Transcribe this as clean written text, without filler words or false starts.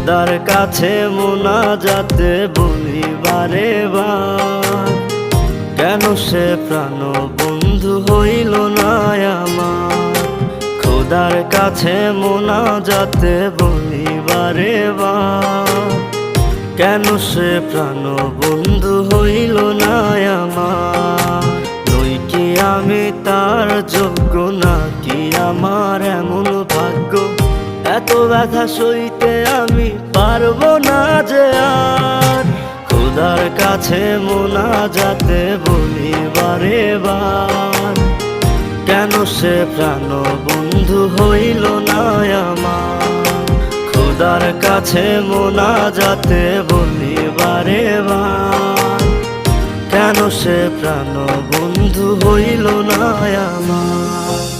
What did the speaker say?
খোদার কাছে মোনাজাতে বলি বারে বার, কেন সে প্রাণ বন্ধু হইল না আমার। খোদার কাছে মোনাজাতে বলি বারে বার, কেন সে প্রাণ বন্ধু হইল না আমার। নই কি আমি তার যোগ্য, নাকি আমার এমন ভাগ্য, এত ব্যথা সইতে আমি পারবো না যে আর। খোদার কাছে মোনাজাতে বলি বারে বার, কেন সে প্রাণ বন্ধু হইল না আমার। খোদার কাছে মোনাজাতে বলি বারে বার, কেন সে প্রাণ বন্ধু হইল না আমার।